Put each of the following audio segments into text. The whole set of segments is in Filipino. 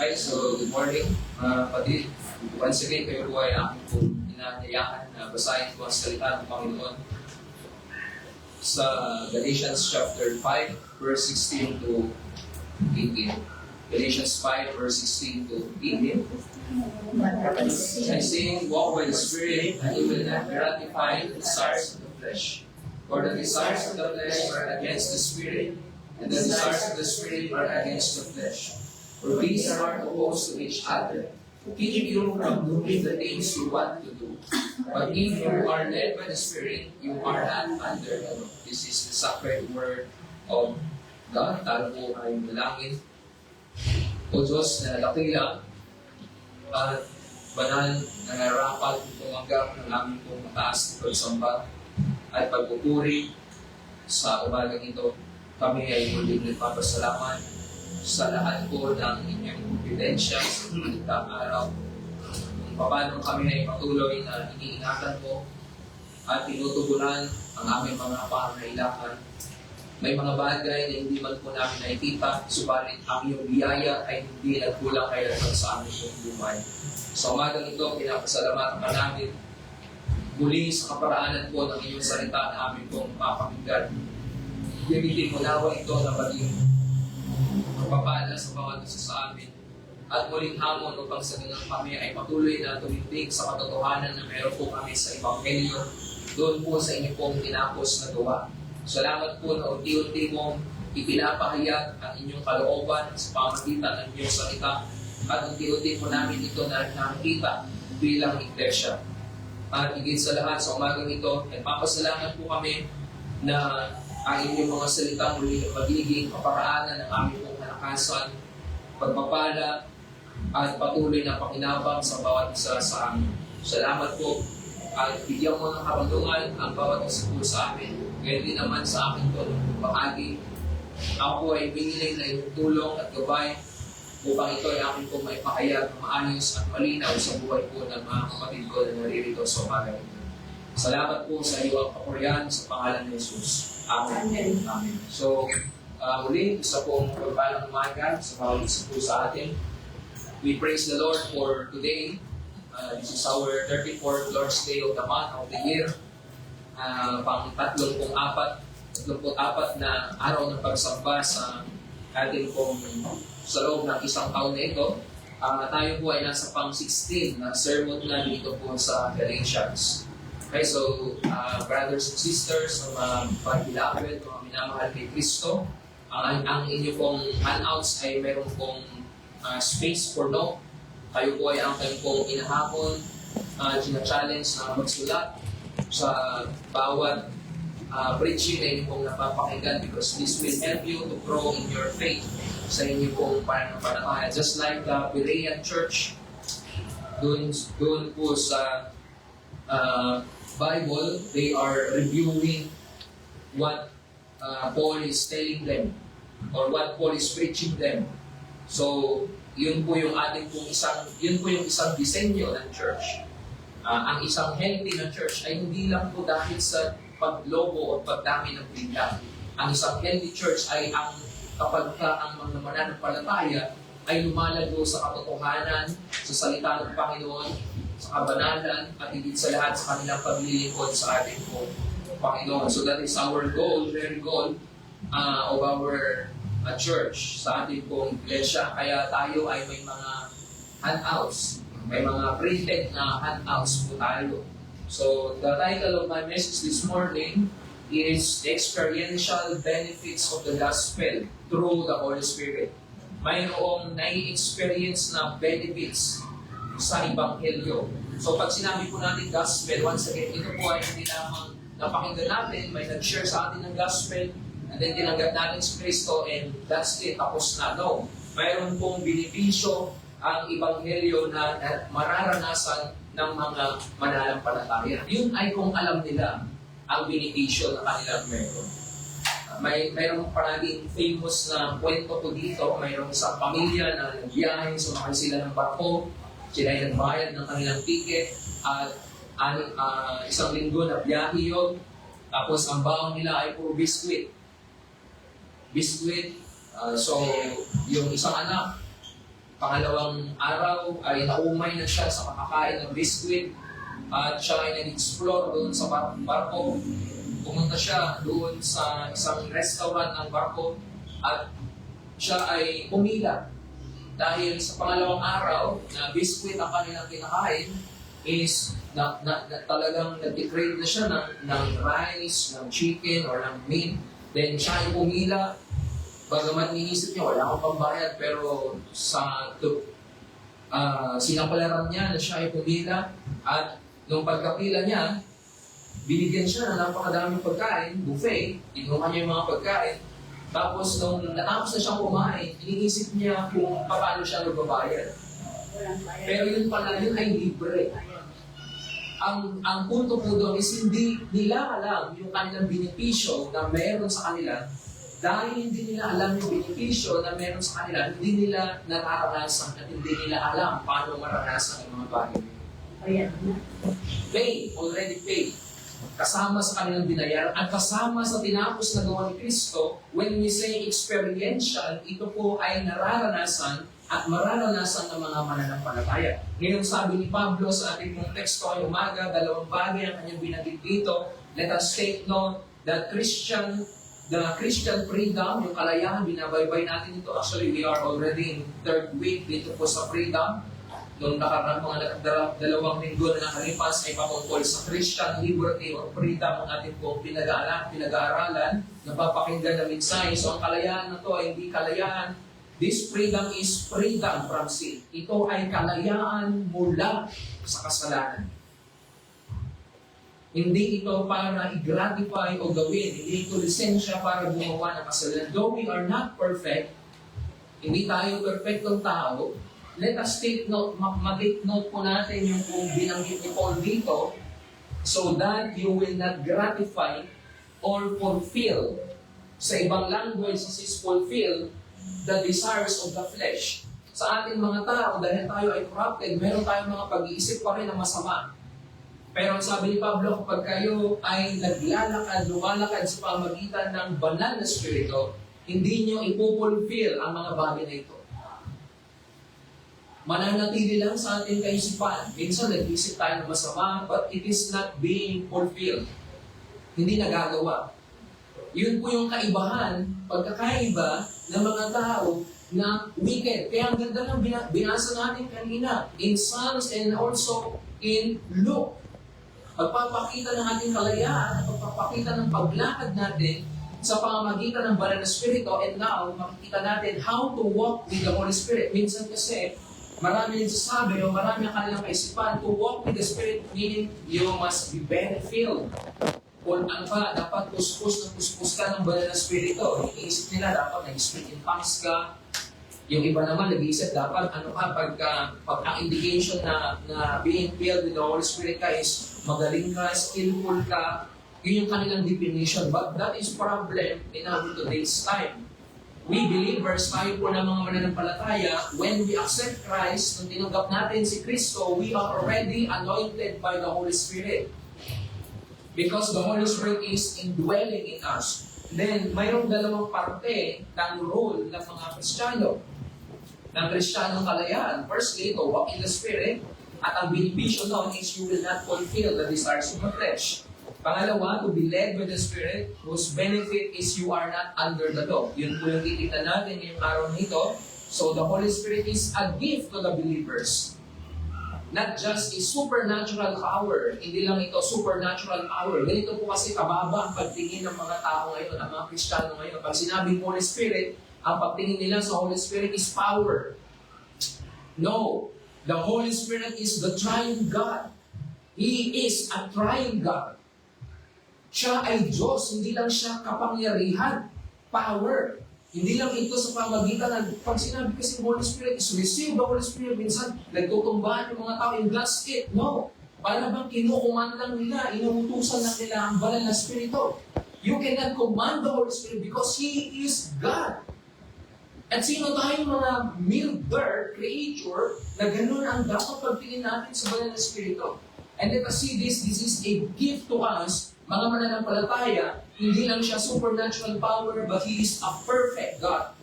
Hi, so good morning mga kapatid. Once again, kayo po ay aking po inanyayahan na basahin po ang salita ng Panginoon sa Galatians chapter 5, verse 16 to 18. Galatians 5, verse 16 to 18. And saying, walk by the Spirit, and you will not gratify the desires of the flesh. For the desires of the flesh are against the Spirit, and the desires of the Spirit are against the flesh. For these are opposed to each other, keeping you from doing the things you want to do. But if you are led by the Spirit, you are not under the law. This is the sacred word of God. Tayo po ay malangin. O Diyos na dakila at banal na narapat tumanggap ng aming pong mataas na pagsamba at pagpupuri sa umagang ito. Kami ay muling nagpapasalamat sa lahat po ng inyong ebidensya sa ilang araw. Kung paano kami ay patuloy na iniingatan mo at tinutugunan ang aming mga pangangailangan. May mga bagay na hindi man po namin nakikita, subalit ang iyong biyaya ay hindi nagkulang kailanman sa aming pong buhay. Sa umagang ito, pinapasalamatan ka namin muli sa kaparaanan po ng iyong salita na aming pong papakinggan. Gamitin mo nawa ito na maging kapapala sa bawat isa sa amin at muling hamon upang sa ganang kami ay patuloy na tumindig sa katotohanan na meron po kami sa Ebanghelyo doon po sa inyo pong tinapos na gawa. Salamat po na unti-unti mong ipinapahayag ang inyong kalooban sa pamagitan ng inyong salita at unti-unti po namin ito na nakikita bilang iglesia. At higit sa lahat sa umagang ito, ay papasalamat po kami na ang inyong mga salitang muli magiging kaparaanan ng aming pong kalakasan, pagpapala, at patuloy na pakinabang sa bawat isa sa amin. Salamat po at bigyan mo ng karunungan ang bawat isa po sa amin. Ngayon din naman sa akin po ng bahagi. Ako po ay piniling na iyong tulong at gabay upang ito ay aking po maipahayag na maayos at malinaw sa buhay po ng mga kapatid ko na naririto sa umaga ito. Salamat po sa iyo ang kapurihan sa pangalan ni Jesus. Amen. Amen. So, muli, isa pong pagpalang umaga sa bawat isa po sa atin. We praise the Lord for today. This is our 34th Lord's Day of the month of the year. Pang 34 na araw ng pagsamba sa ating pong sa loob ng isang taon na ito. Tayo po ay nasa pang 16 na sermon na dito po sa Galatians. Okay, so brothers and sisters, mga pagbilapit, mga minamahal kay Kristo, ang inyo pong handouts ay meron pong space for no. Kayo po ay ang kayo pong inahapon, gina-challenge na magsulat sa bawat preaching na inyo pong napapakinggan because this will help you to grow in your faith sa inyo pong pananampalataya. Just like the Berean Church, doon po sa Bible, they are reviewing what Paul is telling them or what Paul is preaching them. So, yun po yung isang disenyo ng church. Ang isang healthy na church ay hindi lang po dahil sa paglobo o pagdami ng bigla. Ang isang healthy church ay kapag ang mga mananampalataya ay lumalago sa katotohanan, sa salita ng Panginoon, sa kabanalan, at higit sa lahat sa kanilang paglilingkod sa ating po Panginoon. So that is our goal, very goal of our church, sa ating pong iglesia. Kaya tayo ay may mga handouts, may mga printed na handouts po tayo. So the title of my message this morning is The Experiential Benefits of the Gospel Through the Holy Spirit. Mayroong nai-experience na benefits sa Ebanghelyo. So pag sinabi po natin gospel, once again, ito po ay hindi lamang napakinggan natin, may nag-share sa atin ng gospel, and then tinanggap natin si Kristo, and that's it, tapos na. No. Mayroon pong benepisyo ang Ebanghelyo na mararanasan ng mga mananampalataya. Yun ay kung alam nila ang benepisyo na kanilang meron. Mayroong paraging famous na kwento ko dito, mayroong isang pamilya na nagbiyahe, sumakay sila ng barko, sila ay nagbayad ng kanilang ticket at isang linggo na biyahe yun. Tapos ang baon nila ay puro biskwit. So yung isang anak pangalawang araw ay naumay na siya sa kakakain ng biscuit at siya ay nag-explore doon sa barko. Pumunta siya doon sa isang restaurant ng barko at siya ay umila. Dahil sa pangalawang araw na biscuit ang kanilang kinakain is talagang nag-crave na siya ng rice, ng chicken, or ng meat. Then siya ay umila. Bagamat niisip niya, wala akong pambayad, pero sinapalaran niya na siya ay pumila. At nung pagkapila niya, binigyan siya ng napakadaming pagkain, buffet, inuman niya yung mga pagkain. Tapos nung natapos na siyang kumain, iniisip niya kung paano siya magbabayad. Pero yun pala, yun ay libre. Ang punto po doon is hindi nila alam yung kanilang benepisyo na meron sa kanila. Dahil hindi nila alam yung benepisyo na meron sa kanila, hindi nila nararanasan at hindi nila alam paano maranasan ang mga bagay. Pay, already paid. Kasama sa kanilang binayaran at kasama sa tinapos na gawa ni Kristo, when we say experiential, ito po ay nararanasan at mararanasan ng mga mananampalataya. Ngayon sabi ni Pablo sa ating mong teksto ay umaga, dalawang bagay ang kanyang binanggit dito. Let us take note that the Christian freedom, yung kalayahan, binabaybay natin ito. Actually, we are already in third week dito po sa freedom. Noong nakaraan mga dalawang linggo na nakalipas ay patungkol sa Christian liberty or freedom ang ating pong pinag-aaralan, napapakinggan na mensahe. So ang kalayaan na ito ay hindi kalayaan. This freedom is freedom from sin. Ito ay kalayaan mula sa kasalanan. Hindi ito para i-gratify o gawin. Hindi ito lisensya para gumawa ng kasalanan. Though we are not perfect, hindi tayo perfectong tao, let us take note, mag-take note po natin yung kung binanggit ni Paul dito so that you will not gratify or fulfill. Sa ibang language, this is fulfill the desires of the flesh. Sa ating mga tao, dahil tayo ay corrupted, meron tayong mga pag-iisip pa rin na masama. Pero sabi ni Pablo, kapag kayo ay lumalakad sa pamagitan ng banal na spirito, hindi nyo ipupulfill ang mga bagay na ito. Mananatili lang sa ating kaisipan. Minsan nag-isip tayo ng masama, but it is not being fulfilled. Hindi nagagawa. Yun po yung kaibahan, pagkakaiba ng mga tao na wicked. Kaya ang ganda ng binasa natin kanina in Psalms and also in Luke. Pagpapakita ng ating kalayaan, pagpapakita ng paglakad natin sa pamamagitan ng banal na spirito, and now, makikita natin how to walk with the Holy Spirit. Minsan kasi, marami yung sasabi, o marami ang kanilang kaisipan, to walk with the Spirit, meaning you must be benefilled. Kung ano pa, dapat puspos ka ng banal na spirito. Iisip nila, dapat nag-speak in tongues ka. Yung iba naman, nag-iisip, dapat pag ang indication na being filled with the Holy Spirit ka is magaling ka, skillful ka. Yun yung kanilang definition. But that is problem in our today's time. We believers, tayo po ng mga mananampalataya, when we accept Christ, nung tinanggap natin si Kristo, we are already anointed by the Holy Spirit. Because the Holy Spirit is indwelling in us. Then, mayroong dalawang parte ng role ng mga Kristiyano. Ng Kristiyanong kalayaan. Firstly, to walk in the Spirit. At ang benepisyo noon is you will not fulfill the desires of the flesh. Pangalawa, to be led by the Spirit, whose benefit is you are not under the law. Yun po yung titignan natin ngayong araw nito. So the Holy Spirit is a gift to the believers. Not just a supernatural power. Hindi lang ito supernatural power. Ganito po kasi kababa ang pagtingin ng mga tao ngayon, ang mga Kristiyano ngayon. Pag sinabing Holy Spirit, ang pagtingin nila sa Holy Spirit is power. No. The Holy Spirit is the triune God. He is a triune God. Siya ay Diyos, hindi lang siya kapangyarihan, power. Hindi lang ito sa pamagitan ng, pag sinabi kasi Holy Spirit is receive the Holy Spirit, minsan nagtutumbahan yung mga tao in God's it. No. Para bang kinukuman lang nila, inuutusan lang nila ang banal na Spirito. You cannot command the Holy Spirit because He is God. At sino tayong mga mere dirt creature na ganun ang dapat pagtingin natin sa banal na Spirito. And let us see this is a gift to us, mga mananampalataya, hindi lang siya supernatural power, but He is a perfect God.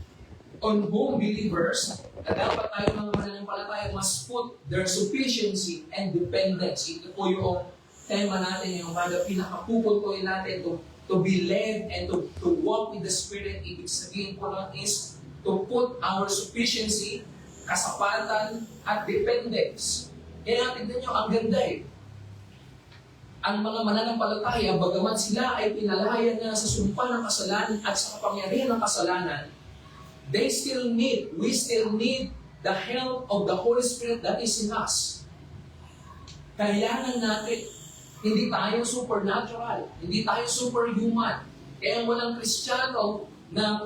on whom believers, na dapat tayo mga mananampalataya must put their sufficiency and dependence. Ito po yung tema natin, yung mga pinakapupuntoy natin to be led and to walk with the Spirit. Ibig sabihin po lang is to put our sufficiency, kasapatan, at dependence. Kaya tignan nyo, ang ganda eh. Ang mga mananampalataya, bagamat sila ay pinalaya na sa sumpa ng kasalanan at sa kapangyarihan ng kasalanan, we still need the help of the Holy Spirit that is in us. Kailangan natin, hindi tayo supernatural, hindi tayo superhuman. Kaya walang Kristiyano na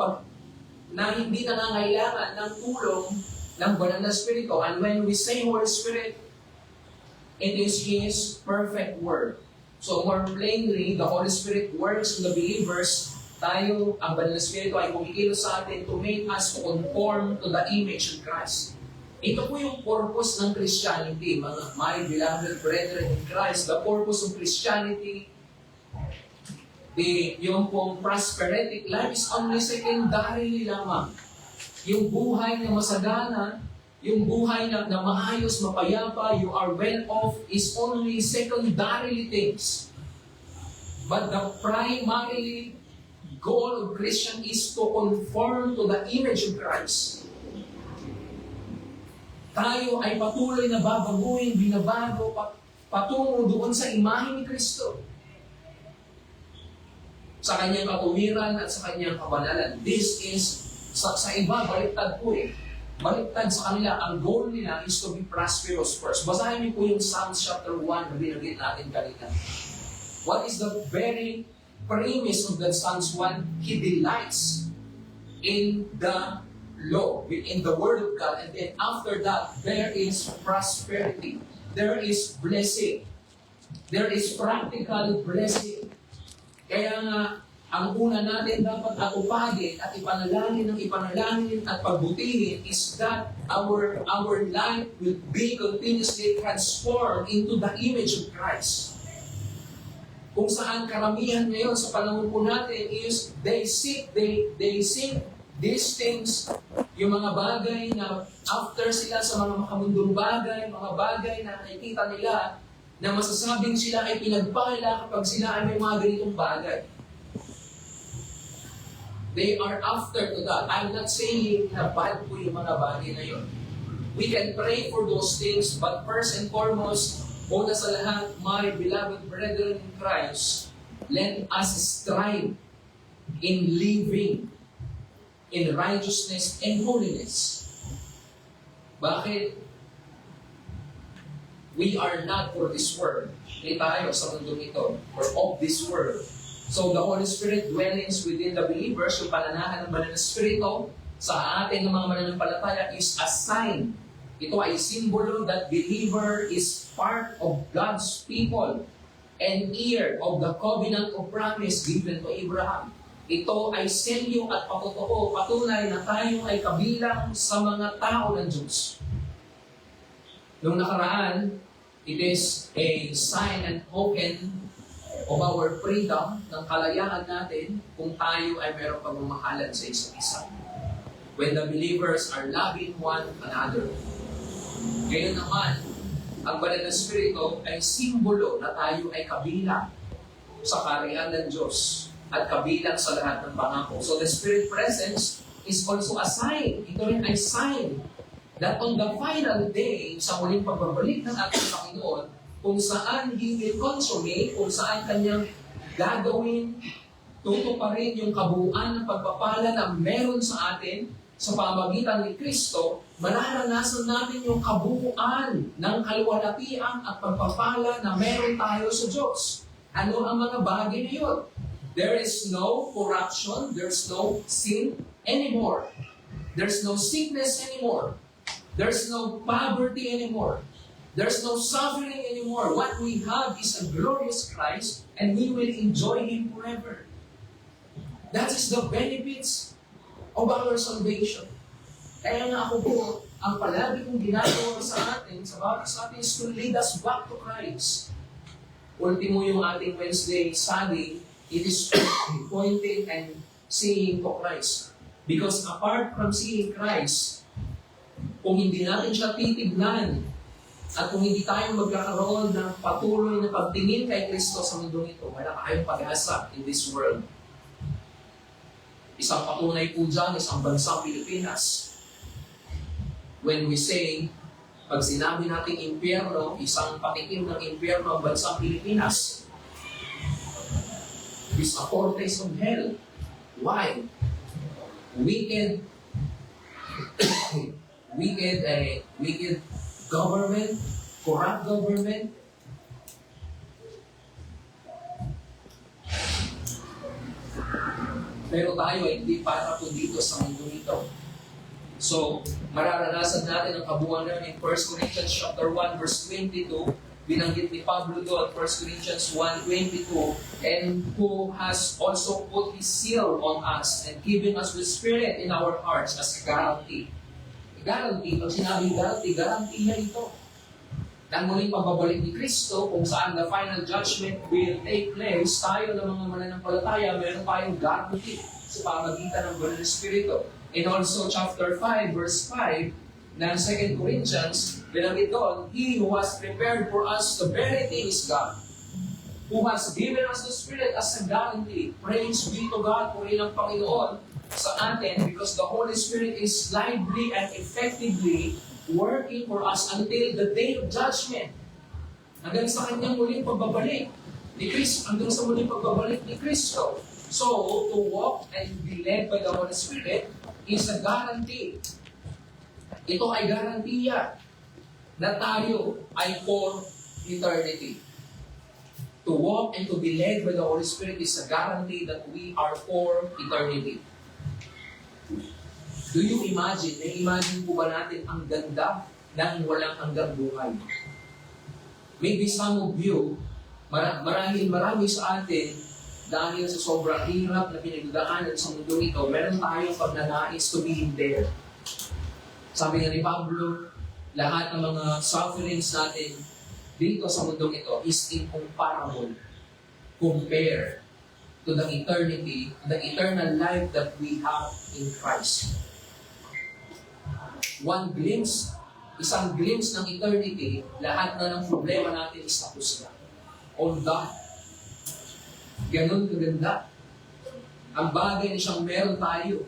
hindi nangangailangan ng tulong ng banal na Espiritu. And when we say Holy Spirit, it is His perfect word. So more plainly, the Holy Spirit works in the believers. Tayo, ang banal na Espiritu ay kumikilos sa atin to make us conform to the image of Christ. Ito po yung purpose ng Christianity, mga my beloved brethren in Christ. The purpose of Christianity, yung pong prosperity life is only secondary lamang. Yung buhay na masagana, yung buhay na maayos, mapayapa, you are well off, is only secondary things. But the primary goal of Christian is to conform to the image of Christ. Tayo ay patuloy na babaguhin, binabago, patungo doon sa imahe ni Kristo. Sa kanyang katuwiran at sa kanyang kabanalan. This is, sa iba, baliktad po eh. Baliktad sa kanila, ang goal nila is to be prosperous first. Basahin niyo po yung Psalms chapter 1 na binagit natin kanina. What is the very premise of the Psalms 1? He delights in the law, in the Word of God, and then after that, there is prosperity. There is blessing. There is practical blessing. Kaya nga, ang una natin dapat atupagin at ipanalangin at pagbutihin is that our life will be continuously transformed into the image of Christ. Kung saan karamihan ngayon sa panahon po natin is they seek these things, yung mga bagay na after sila sa mga makamundong bagay, mga bagay na nakikita nila na masasabing sila ay pinagpala kapag sila ay may mga ganitong bagay. They are after to that. I'm not saying na bad po yung mga bagay na yun. We can pray for those things, but first and foremost, una sa lahat, my beloved brethren in Christ, let us strive in living in righteousness and holiness. Bakit? We are not for this world. Hindi tayo sa mundong ito, or of this world. So the Holy Spirit dwellings within the believers, yung pananahan ng banal na Espiritu sa atin ng mga mananampalataya is a sign. Ito ay simbolo that believer is part of God's people and heir of the covenant of promise given to Abraham. Ito ay selyo at patotoo, patunay na tayo ay kabilang sa mga tao ng Diyos. Noong nakaraan, it is a sign and token of our freedom, ng kalayaan natin kung tayo ay mayroong pagmamahalan sa isa't isa. When the believers are loving one another. Ngayon naman, ang banal na Espiritu ay simbolo na tayo ay kabilang sa kaharian ng Diyos at kabilang sa lahat ng pangako. So the Spirit presence is also a sign. Ito rin ay sign that on the final day, sa muling pagbabalik ng ating Panginoon, kung saan He will consummate, kung saan Kanyang gagawin, tutuparin yung kabuuan ng pagpapala na meron sa atin sa pamagitan ni Kristo, mararanasan natin yung kabuuan ng kaluwalhatian at pagpapala na meron tayo sa Diyos. Ano ang mga bagay na yun? There is no corruption, there's no sin anymore. There's no sickness anymore. There's no poverty anymore. There's no suffering anymore. What we have is a glorious Christ, and we will enjoy Him forever. That is the benefits of our salvation. Kaya nga ako po, ang palagi kong ginagawa sa atin, sa bawat sa atin, is to lead us back to Christ. Ultimo yung ating Wednesday study, it is pointing and seeing to Christ. Because apart from seeing Christ, kung hindi natin siya titignan, at kung hindi tayo magkakaroon ng patuloy na pagtingin kay Kristo sa mundong ito, wala tayong pag-asa in this world. Isang patunay po dyan, isang bansang Pilipinas. When we say, pag sinabi natin impyerno, isang patikim ng impyerno ang bansang Pilipinas. It's a foretaste of hell. Why? Wicked government, corrupt government. Pero tayo ay hindi para po dito sa mundo ito. So, mararanasan natin ang kabuuan in 1 Corinthians chapter 1 verse 22. Binanggit ni Pablo doon, 1 Corinthians 1:22, and who has also put His seal on us and given us the Spirit in our hearts as a guarantee. Guarantee, pag sinabing guarantee, guarantee niya ito. Nang muling pagbabalik ni Kristo, kung saan the final judgment will take place, tayo ng mga mananampalataya, meron tayong guarantee sa pamagitan ng Banal na Espiritu. And also, chapter 5, verse 5, ng 2 Corinthians, binanggit doon, He who has prepared for us the very thing is God, who has given us the Spirit as a guarantee. Praise be to God, purihin ang Panginoon sa atin, because the Holy Spirit is lively and effectively working for us until the day of judgment. Hanggang sa kanyang muling pagbabalik ni Kristo, hanggang sa muling pagbabalik ni Kristo. So, to walk and be led by the Holy Spirit is a guarantee. Ito ay garantiya na tayo ay for eternity. To walk and to be led by the Holy Spirit is a guarantee that we are for eternity. Do you imagine, na-imagine po ba natin ang ganda ng walang hanggang buhay? Maybe some of you, marami sa atin, dahil sa sobrang hirap na pinagdaanan sa mundo ito, meron tayong pagnanais to be there. Sabi nga ni Pablo, lahat ng mga sufferings natin dito sa mundong ito is incomparable compared to the eternity, the eternal life that we have in Christ. One glimpse, isang glimpse ng eternity, lahat na ng problema natin is tapos na. On that. Ganun kaganda. Ang bagay na siyang meron tayo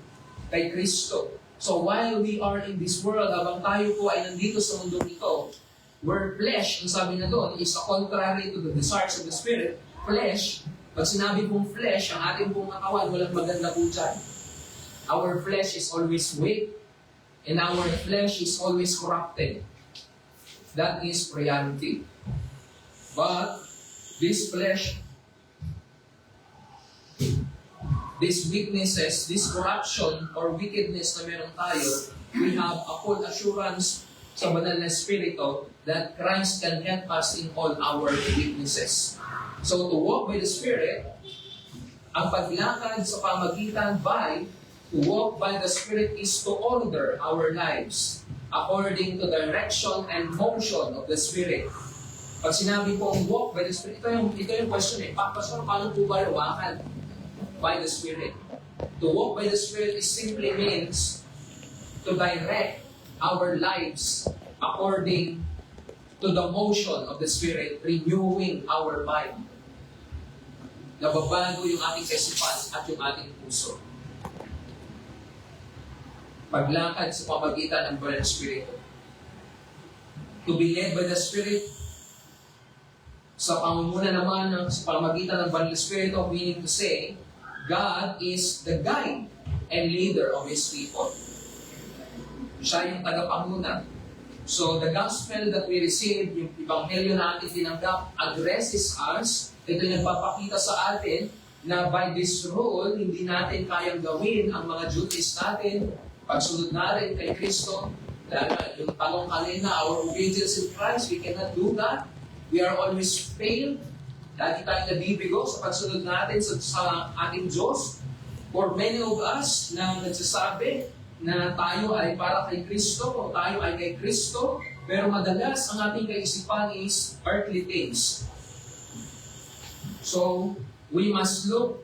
kay Kristo. So while we are in this world, habang tayo po ay nandito sa mundo nito, where flesh, ang sabi na doon, is contrary to the desires of the Spirit. Flesh, pag sinabi pong flesh, ang ating pong katawan, walang maganda po dyan. Our flesh is always weak, and our flesh is always corrupted. That is reality. But this flesh, these weaknesses, this corruption or wickedness na meron tayo, we have a full assurance sa Banal na Espiritu that Christ can help us in all our weaknesses. So to walk by the Spirit, ang paglakad sa pamagitan to walk by the Spirit is to order our lives according to the direction and motion of the Spirit. Pag sinabi po ang walk by the Spirit, ito yung question Pastor, paano po ba lumakad by the Spirit? To walk by the Spirit is simply means to direct our lives according to the motion of the Spirit, renewing our mind. Nababago yung ating kaisipan at yung ating puso. Paglakad sa pamagitan ng Banal na Espiritu. To be led by the Spirit, sa pamumuno naman sa pamagitan ng Banal na Espiritu, meaning to say, God is the guide and leader of His people. Siya yung tagapanguna. So, the gospel that we receive, yung ebanghelyo na ating tinanggap, addresses us. Ito yung nagpapakita sa atin na by this rule, hindi natin kayang gawin ang mga duties natin, pagsunod natin kay Kristo. Yung talong kanina, our obedience in Christ, we cannot do that. We are always failed. Lagi tayong nabibigo sa pagsunod natin sa ating Diyos. For many of us na nagsasabi na tayo ay para kay Kristo o tayo ay kay Kristo, pero madalas ang ating kaisipan is earthly things. So, we must look,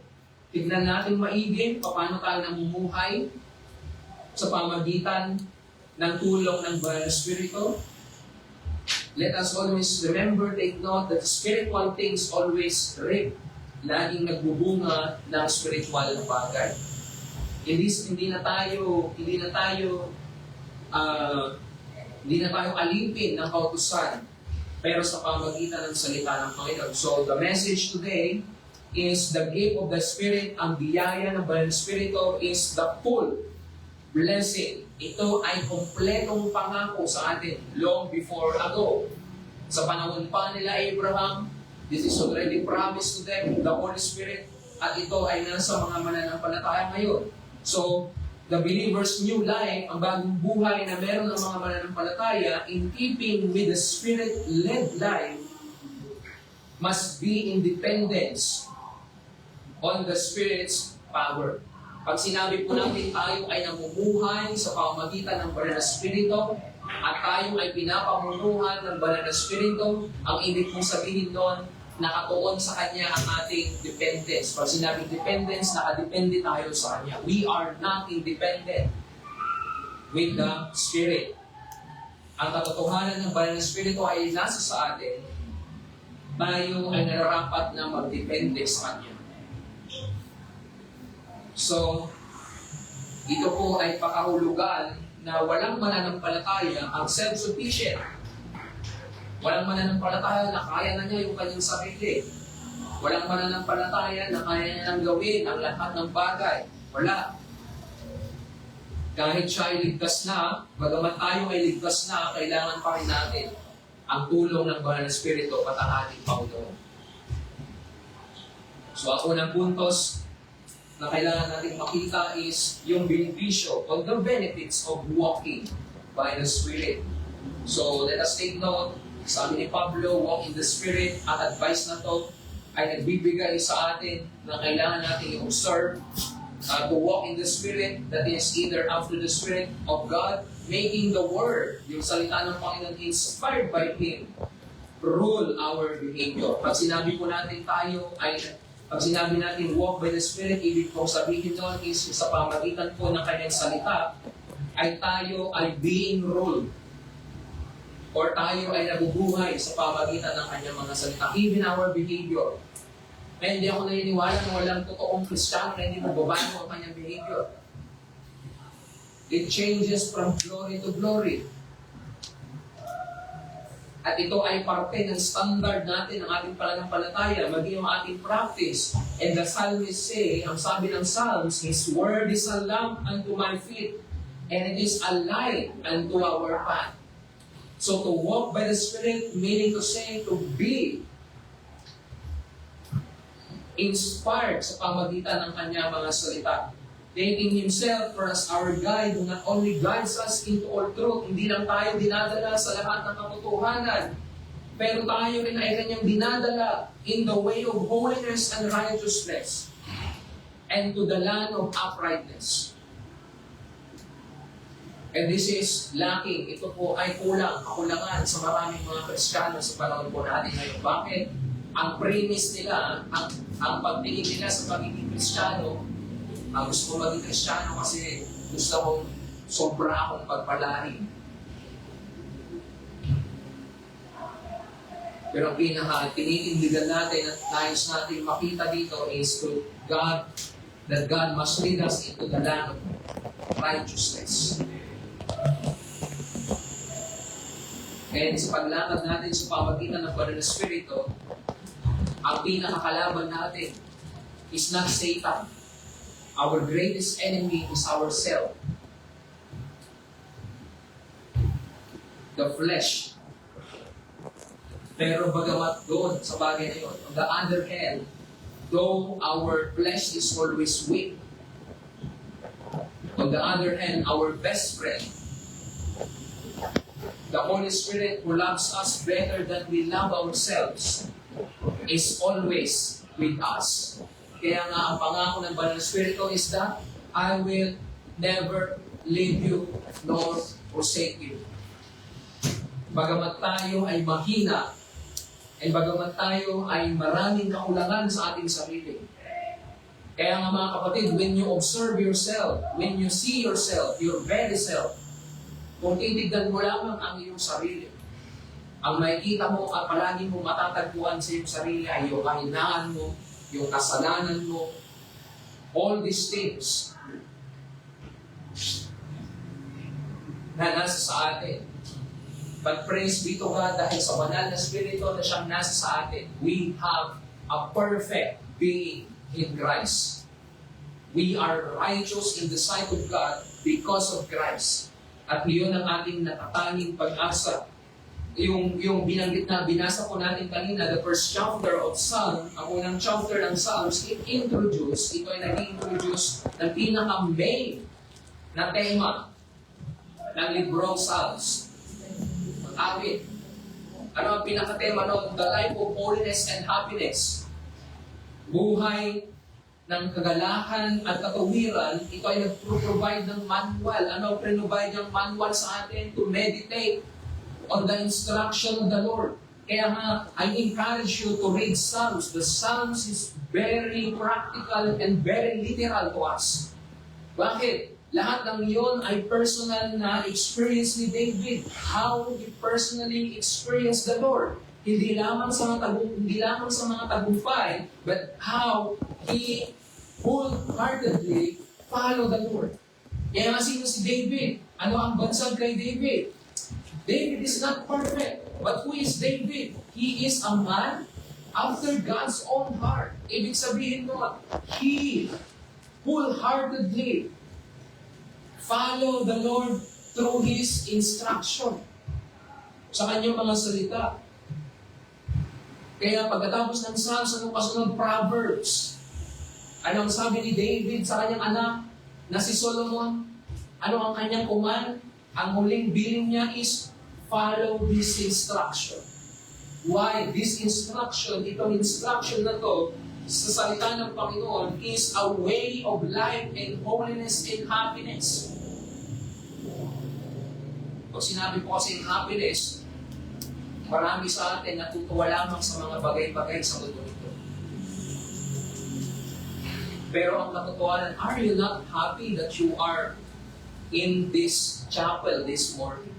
tignan natin maigi paano tayo namumuhay sa pamagitan ng tulong ng Banal na Espiritu. Let us always remember, take note, that spiritual things always reap. Laging nagbubunga ng spiritual na bagay. Hindi na tayo alipin ng kautusan, pero sa pamagitan ng salita ng Panginoon. So, the message today is the gift of the Spirit. Ang biyaya ng Banal na Espiritu is the full blessing. Ito ay kompletong pangako sa atin long before ago. Sa panahon pa nila Abraham, this is already promised to them, the Holy Spirit, at ito ay nasa mga mananampalataya ngayon. So, the believer's new life, ang bagong buhay na meron ng mga mananampalataya, in keeping with the Spirit-led life, must be in dependence on the Spirit's power. Pag sinabi po natin tayo ay namumuhay sa pamamagitan ng Banal na Espiritu at tayo ay pinapamumuhan ng Banal na Espiritu, ang ibig kong sabihin doon, nakatuon sa Kanya ang ating dependence. Pag sinabing dependence, nakadepende tayo sa Kanya. We are not independent with the Spirit. Ang katotohanan ng Banal na Espiritu ay nasa sa atin, tayo ay nararapat na magdepende sa Kanya. So, ito po ay pakahulugan na walang mananampalataya ang self-sufficient. Walang mananampalataya na kaya na niya yung kanyang sarili. Walang mananampalataya na kaya niya nang gawin ang lahat ng bagay. Wala. Kahit siya ay ligtas na, bagamat tayo ay ligtas na, kailangan pa rin natin ang tulong ng Banal na Espiritu at ang ating Panginoon. So, ang unang puntos na kailangan natin makita is yung benepisyo or the benefits of walking by the Spirit. So, let us take note, sabi ni Pablo, walk in the Spirit, at advice na to ay nagbibigay sa atin na kailangan natin i-observe to walk in the Spirit, that is either after the Spirit of God, making the Word, yung salita ng Panginoon inspired by Him, rule our behavior. Pag sinabi po natin pag sinabi natin walk by the Spirit, ibig kong sabihin doon is sa pamagitan po ng kanyang salita, ay tayo ay being ruled. Or tayo ay nabubuhay sa pamagitan ng kanyang mga salita. Even our behavior. Kaya hindi ako naniniwala na walang totoong Kristiyano na hindi magbabago ang kanyang behavior. It changes from glory to glory. At ito ay parte ng standard natin ng ating pananampalataya, maging yung ating practice. And the psalmist say, ang sabi ng Psalms, His word is a lamp unto my feet, and it is a light unto our path. So to walk by the Spirit, meaning to say, to be inspired sa pamagitan ng kanyang mga salita. Taking Himself for as our guide, who not only guides us into all truth, hindi lang tayo dinadala sa lahat ng katotohanan, pero tayo rin ay kanyang dinadala in the way of holiness and righteousness, and to the land of uprightness. And this is lacking. Ito po ay kakulangan sa maraming mga Kristiyano sa panahon po natin ngayon. Bakit? Ang premise nila, ang pagtingin nila sa pagiging Kristiyano, gusto ko maging Kristiyano kasi gusto kong sobra akong pagpalain. Pero ang tinitindigan natin at nais natin makita dito is to God, that God must lead us into the land of righteousness. And sa paglakad natin sa pamagitan ng Banal na Espiritu, ang pinakakalaban natin is not Satan. Our greatest enemy is ourselves. The flesh. Pero bagamat doon sa bagay na yun, on the other hand, though our flesh is always weak, on the other hand, our best friend, the Holy Spirit who loves us better than we love ourselves, is always with us. Kaya nga ang pangako ng Banal na Espiritu is that I will never leave you nor forsake you. Bagamat tayo ay mahina, and bagamat tayo ay maraming kakulangan sa ating sarili, Kaya nga mga kapatid, when you observe yourself, when you see yourself, your very self, kung titignan mo lamang ang iyong sarili, ang makikita mo at palagi mo matatagpuan sa iyong sarili ay yung kahinaan mo, yung kasalanan mo, all these things na nasa sa atin. But praise be to God dahil sa banal na Espiritu na siyang nasa sa atin, we have a perfect being in Christ. We are righteous in the sight of God because of Christ. At iyon ang ating natatanging pag-asa. Yung binanggit na binasa ko natin kanina, the first chapter of Psalm, ang unang chapter ng Psalms, ito ay nag-introduce ng pinaka-main na tema ng librong Psalms. Mag-awit. Ano ang pinaka-tema noon? The life of holiness and happiness. Buhay ng kagalahan at katuwiran, ito ay nag-provide ng manual. Ano ang provide ng manual sa atin? To meditate on the instruction of the Lord. Kaya nga, I encourage you to read Psalms. The Psalms is very practical and very literal to us. Bakit? Lahat ng iyon ay personal na experience ni David. How he personally experienced the Lord. Hindi lamang sa mga tagumpay, but how he wholeheartedly followed the Lord. Kaya nga sino si David? Ano ang bansag kay David? David is not perfect. But who is David? He is a man after God's own heart. Ibig sabihin mo, he wholeheartedly followed the Lord through His instruction sa kanyang mga salita. Kaya pagkatapos ng Psalms, anong kasunod? Proverbs. Anong sabi ni David sa kanyang anak na si Solomon? Ano ang kanyang command? Ang huling billing niya is follow this instruction. Why? This instruction, itong instruction na to, sa salita ng Panginoon, is a way of life and holiness and happiness. Pag sinabi ko kasi happiness, marami sa atin natutuwa lamang sa mga bagay-bagay sa mundo ito. Pero ang katotohanan, are you not happy that you are in this chapel this morning?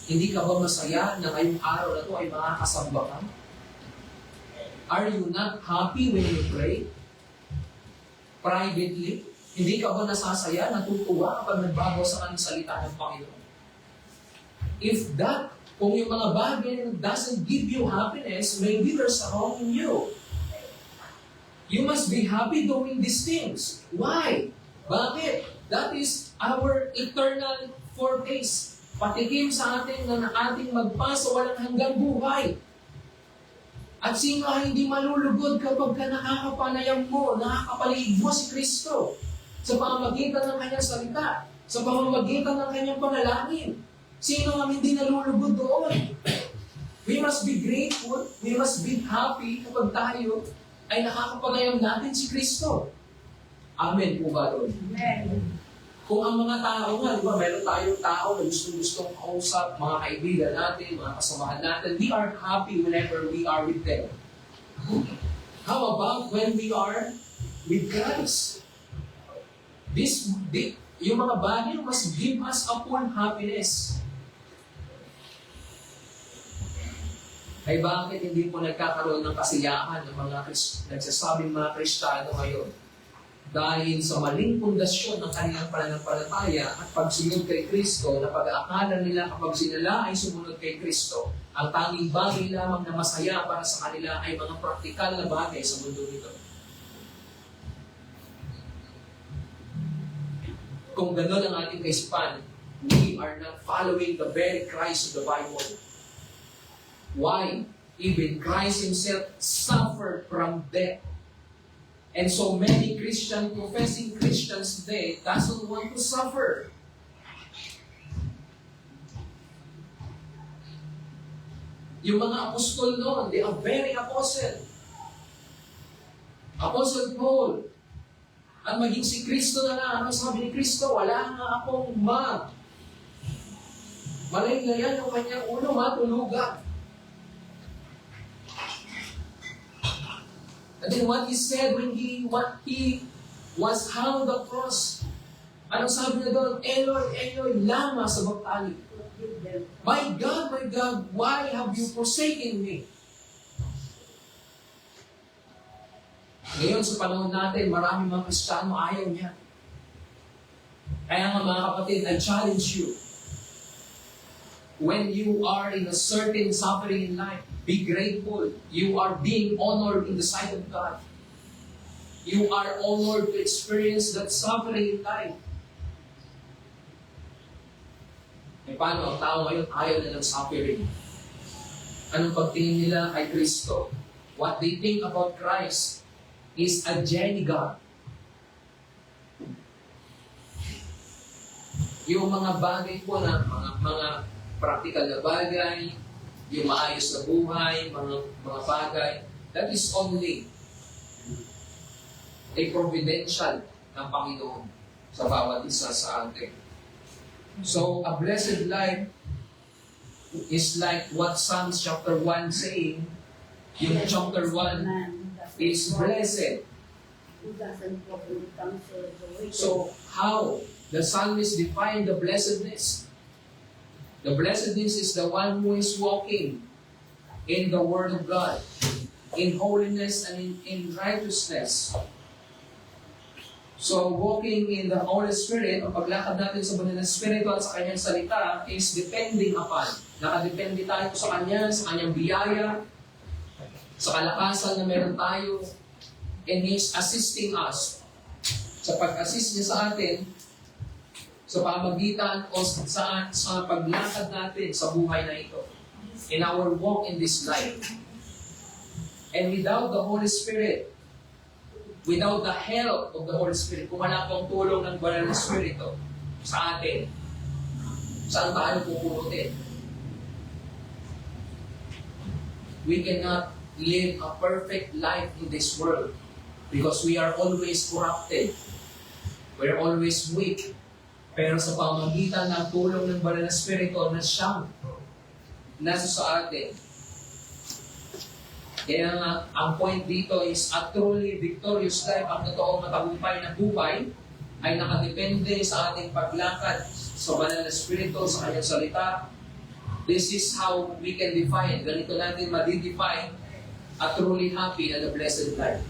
Hindi ka ba masaya na ngayong araw na ito ay makakasamba ka? Are you not happy when you pray? Privately? Hindi ka ba nasasaya, natutuwa kapag nagbago sa kanyang salita ng Panginoon? If that, kung yung mga bagay doesn't give you happiness, maybe there's a wrong in you. You must be happy doing these things. Why? Bakit? That is our eternal foretaste. Patikim sa atin na ating magpasa walang hanggang buhay. At sino ay hindi malulugod kapag ka nakakapanayam mo, nakakapaligid mo si Kristo sa pamamagitan ng kanyang salita, sa pamamagitan ng kanyang panalangin. Sino ang hindi nalulugod doon? We must be grateful, we must be happy kapag tayo ay nakakapanayam natin si Kristo. Amen po ba doon? Amen. Kung ang mga tao nga, di ba, meron tayong tao na gustong kausap, mga kaibigan natin, mga kasamahan natin, we are happy whenever we are with them. How about when we are with Christ? Yung mga bagay must give us a full happiness. Ay bakit hindi po nagkakaroon ng kasiyahan ng mga nagsasabing mga Kristiyano ngayon? Dahil sa maling pundasyon ng kanilang pananampalataya at pagsunod kay Kristo, na pag-aakala nila kapag sila ay sumunod kay Kristo, ang tanging bagay lamang na masaya para sa kanila ay mga praktikal na bagay sa mundo nito. Kung gano'n ang ating kaisipan, we are not following the very Christ of the Bible. Why? Even Christ Himself suffered from death. And so many professing Christians today doesn't want to suffer. Yung mga apostol noon, they are very apostle. Apostle Paul. At maging si Kristo na lang, ano sabi ni Kristo? Wala nga akong malaylayan yung kanyang ulo, matulugan. And then what he said when he was hung on the cross, anong sabi niya doon? Eloi, Eloi, lama sabachthani. My God, why have you forsaken me? Ngayon sa panahon natin, maraming mga Kristiyano ayaw niya. Kaya nga mga kapatid, I challenge you. When you are in a certain suffering in life, be grateful. You are being honored in the sight of God. You are honored to experience that suffering in life. E paano ang tao ngayon ayaw na ng suffering? Anong pagtingin nila kay Kristo? What they think about Christ is a demigod. Yung mga bagay po na, mga practical na bagay, yung maayos na buhay, mga bagay, that is only a providential ng Panginoon sa bawat isa sa atin. So, a blessed life is like what Psalms chapter 1 saying, yung chapter 1 is blessed. So, how the psalmist defined the blessedness? The blessedness is the one who is walking in the Word of God, in holiness and in righteousness. So, walking in the Holy Spirit, ang paglakad natin sa banal na Espiritu at sa Kanyang salita is depending upon. Nakadepende tayo sa Kanyang biyaya, sa kalakasan na meron tayo, and He is assisting us. Sa pag-assist niya sa atin, sa pamagitan o sa paglakad natin sa buhay na ito, in our walk in this life. And without the Holy Spirit, without the help of the Holy Spirit, kung wala pong tulong ng Banal na Espiritu sa atin, saan tayo pupunutin? We cannot live a perfect life in this world because we are always corrupted. We're always weak. Pero sa pamagitan ng tulong ng Banal na Espiritu na siyang nasa sa atin. Kaya nga, ang point dito is a truly victorious life, ang totoong matagumpay na buhay, ay nakadepende sa ating paglakad sa Banal na Espiritu, sa Kanyang salita. This is how we can define, ganito natin ma-define a truly happy and a blessed life.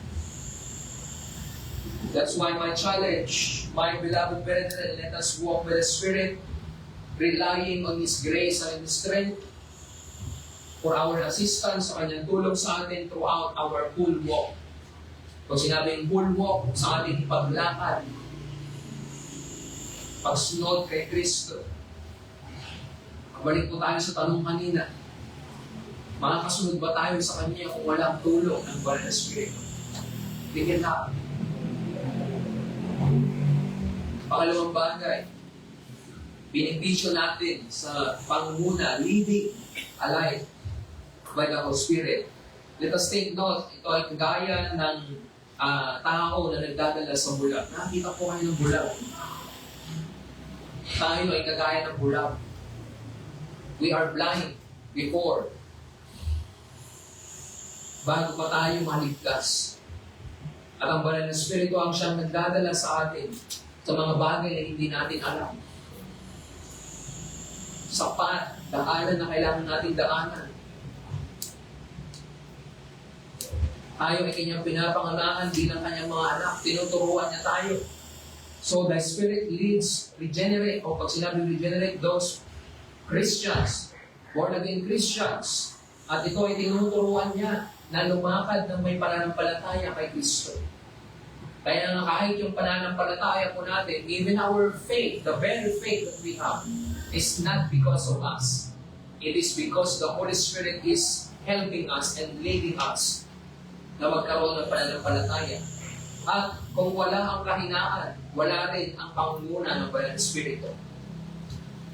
That's why my challenge, my beloved brethren, let us walk with the Spirit, relying on His grace and His strength for our assistance, sa Kanyang tulong sa atin throughout our whole walk. Kung sinabing whole walk, sa ating paglakad, pagsunod kay Kristo. Balik po tayo sa tanong kanina, makakasunod ba tayo sa Kanya kung walang tulong ng Banal na Espiritu? Tingin na. Pangalawang bagay, binibisyo natin sa pangunguna, leading a life by the Holy Spirit. Let us take note, ito ay kagaya ng tao na nagdadala sa bulag. Nakita po kayo ng bulag. Tayo ay kagaya ng bulag. We are blind before. Bago pa tayo maligtas. At ang Banal na Espiritu ang siyang nagdadala sa atin sa mga bagay na hindi natin alam. Sapat, daanan na kailangan natin daanan. Tayo ay Kanyang pinapangalanan bilang Kanyang mga anak. Tinuturuan niya tayo. So the Spirit leads, regenerate, o pag sinabi regenerate, those Christians, born-again Christians. At ito ay tinuturuan niya na lumakad ng may pananampalataya kay Kristo. Kaya nga kahit yung pananampalataya po natin, even our faith, the very faith that we have, is not because of us. It is because the Holy Spirit is helping us and leading us na magkaroon ng pananampalataya. At kung wala ang kahinaan, wala rin ang pangunguna ng Banal na Espiritu.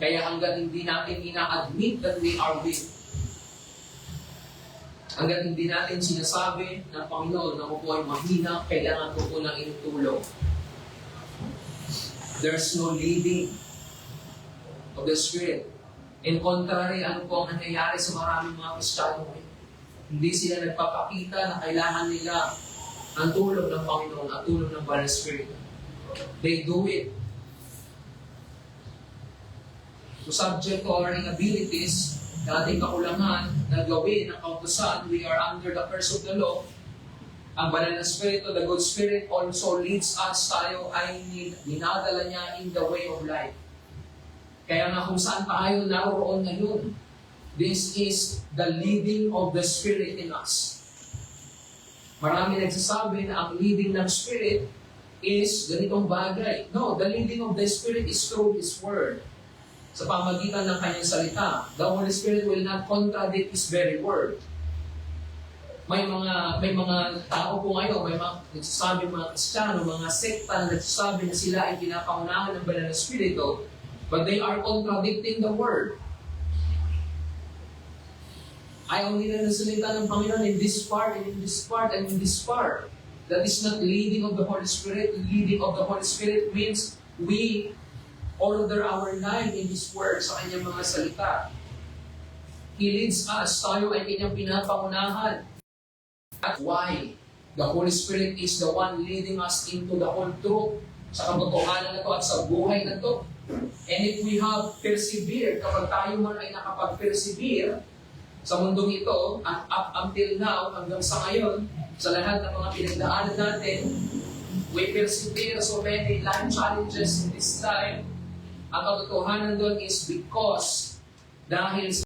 Kaya hanggang hindi natin ina-admit that we are weak, hanggang hindi natin sinasabi ng Panginoon na ako po ay mahina, kailangan ko po ng inyong tulong. There's no leading of the Spirit. In contrary, ano po ang nangyayari sa maraming mga Kristiyano ngayon? Hindi sila nagpapakita na kailangan nila ang tulong ng Panginoon, ang tulong ng Banal Spirit. They do it to subject to our inabilities, na ating kakulangan na gawin ang kautusan. We are under the curse of the law. Ang Banal na Espiritu, the good Spirit, also leads us. Tayo ay dinadala niya in the way of life. Kaya nga kung saan tayo naroon ngayon, this is the leading of the Spirit in us. Marami nagsasabi na ang leading ng Spirit is ganitong bagay. No, the leading of the Spirit is through His Word. Sa pamagitan ng Kanyang salita, the Holy Spirit will not contradict His very Word. May mga tao po ngayon, may mga nagsasabi, mga Kristiyano, mga sekta na nagsasabi na sila ay pinapangunahan ng Banal na Espiritu, but they are contradicting the Word. Ayaw nila ng salita ng Panginoon in this part, and in this part, and in this part. That is not leading of the Holy Spirit. Leading of the Holy Spirit means we order our life in His Word sa Kanyang mga salita. He leads us. Tayo ay Kanyang pinapangunahan. That's why the Holy Spirit is the one leading us into the whole truth, sa katotohanan na ito at sa buhay na ito. And if we have persevered, kapag tayo man ay nakapag-persevere sa mundong ito, at up until now, hanggang sa ngayon, sa lahat ng mga pinagdaanan natin, we persevere so many life challenges in this time. Ang katotohanan doon is because dahil